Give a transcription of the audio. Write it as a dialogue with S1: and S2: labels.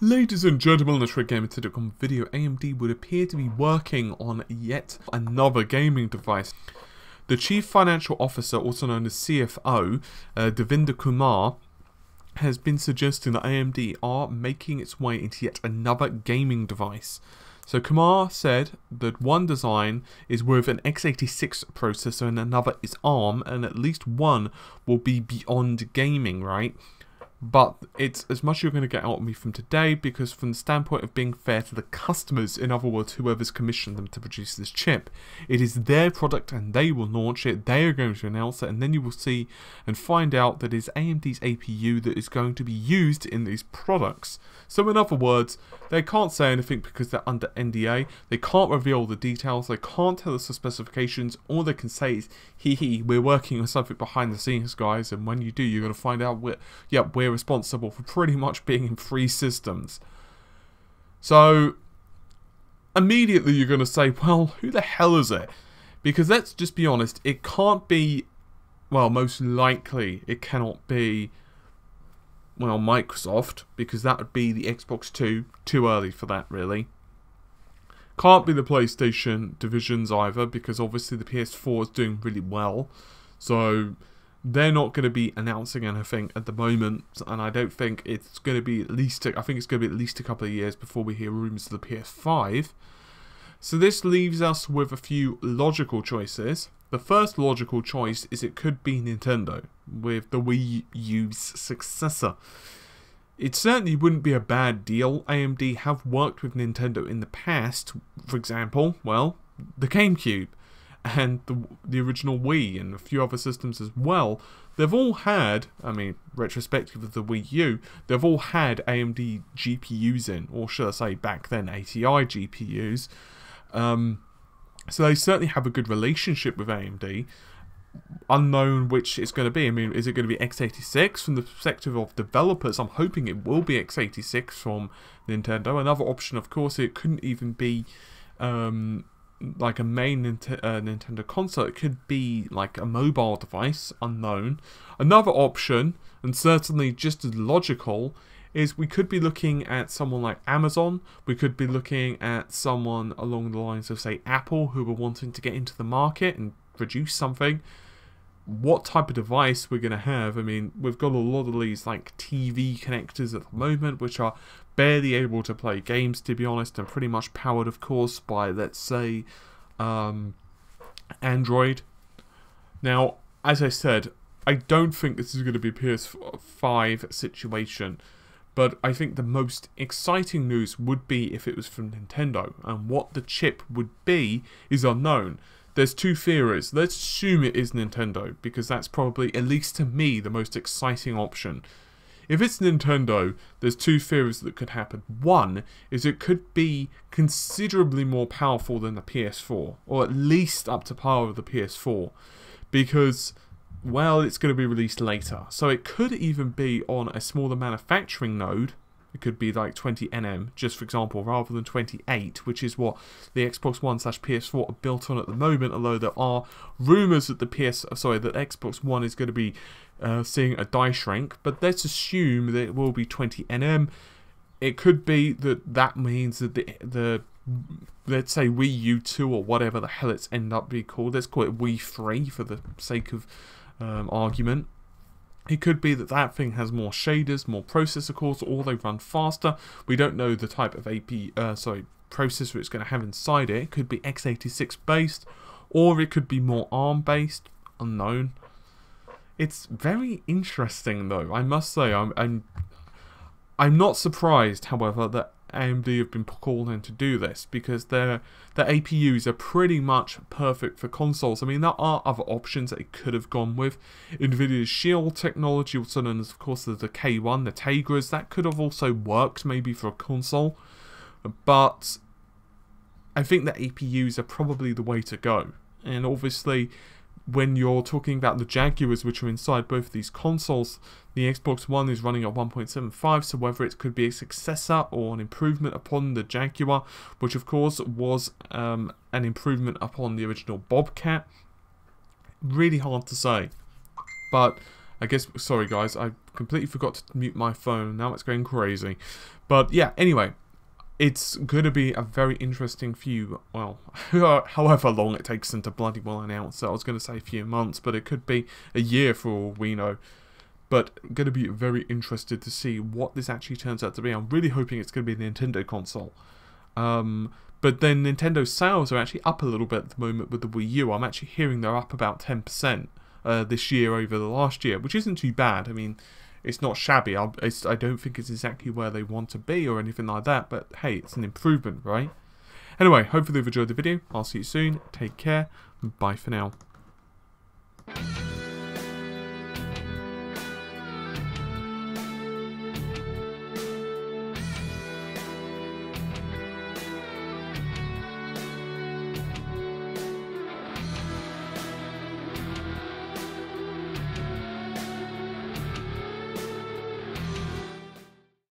S1: Ladies and gentlemen, let's Gamer today video. AMD would appear to be working on yet another gaming device. The Chief Financial Officer, also known as CFO, Devinder Kumar, has been suggesting that AMD are making its way into yet another gaming device. So Kumar said that one design is with an x86 processor and another is ARM, and at least one will be beyond gaming, right? But it's as much you're going to get out of me from today, because from the standpoint of being fair to the customers, in other words, whoever's commissioned them to produce this chip, it is their product and they will launch it, they are going to announce it, and then you will see and find out that it's AMD's APU that is going to be used in these products. So in other words, they can't say anything because they're under NDA, they can't reveal the details, they can't tell us the specifications. All they can say is, we're working on something behind the scenes, guys, and when you do, you're going to find out we're responsible for pretty much being in 3 systems. So immediately you're going to say, well, who the hell is it? Because let's just be honest, it can't be, well, most likely it cannot be, well, Microsoft, because that would be the Xbox 2, too early for that really. Can't be the PlayStation divisions either, because obviously the PS4 is doing really well, so they're not going to be announcing anything at the moment, and I don't think it's going to be at least, I think it's going to be at least a couple of years before we hear rumours of the PS5. So this leaves us with a few logical choices. The first logical choice is it could be Nintendo, with the Wii U's successor. It certainly wouldn't be a bad deal. AMD have worked with Nintendo in the past, for example, well, the GameCube and the original Wii and a few other systems as well. They've all had, I mean, retrospective of the Wii U, they've all had AMD GPUs in, or should I say back then ATI GPUs. So they certainly have a good relationship with AMD. Unknown which it's going to be. I mean, is it going to be x86 from the perspective of developers? I'm hoping it will be x86 from Nintendo. Another option, of course, it couldn't even be like a main Nintendo console. It could be like a mobile device, unknown. Another option, and certainly just as logical, is we could be looking at someone like Amazon. We could be looking at someone along the lines of, say, Apple, who are wanting to get into the market and produce something. What type of device we're going to have? I mean, we've got a lot of these like TV connectors at the moment, which are barely able to play games, to be honest, and pretty much powered, of course, by, let's say, Android. Now, as I said, I don't think this is going to be a PS5 situation, but I think the most exciting news would be if it was from Nintendo, and what the chip would be is unknown. There's 2 theories. Let's assume it is Nintendo, because that's probably, at least to me, the most exciting option. If it's Nintendo, there's 2 theories that could happen. One is it could be considerably more powerful than the PS4, or at least up to par with the PS4, because, well, it's going to be released later. So it could even be on a smaller manufacturing node. It could be like 20 nm, just for example, rather than 28, which is what the Xbox One / PS4 are built on at the moment. Although there are rumours that that Xbox One is going to be seeing a die shrink, but let's assume that it will be 20 nm. It could be that means that the let's say Wii U 2 or whatever the hell it's end up being called. Let's call it Wii 3 for the sake of argument. It could be that thing has more shaders, more processor cores, or they run faster. We don't know the type of processor it's going to have inside it. It could be x86 based, or it could be more ARM based. Unknown. It's very interesting, though. I must say, I'm not surprised, however, that AMD have been called in to do this, because their APUs are pretty much perfect for consoles. I mean, there are other options that it could have gone with. NVIDIA's Shield technology, also known as, of course, the K1, the Tegras, that could have also worked maybe for a console. But I think that APUs are probably the way to go. And obviously, when you're talking about the Jaguars, which are inside both of these consoles, the Xbox One is running at 1.75, so whether it could be a successor or an improvement upon the Jaguar, which of course was an improvement upon the original Bobcat, really hard to say. But I guess, sorry guys, I completely forgot to mute my phone. Now it's going crazy. But yeah, anyway, it's going to be a very interesting few, well, however long it takes them to bloody well announce it. I was going to say a few months, but it could be a year for all we know. But going to be very interested to see what this actually turns out to be. I'm really hoping it's going to be a Nintendo console. But then Nintendo's sales are actually up a little bit at the moment with the Wii U. I'm actually hearing they're up about 10% this year over the last year, which isn't too bad. I mean, it's not shabby. I don't think it's exactly where they want to be or anything like that, but hey, it's an improvement, right? Anyway, hopefully you've enjoyed the video. I'll see you soon. Take care. Bye for now.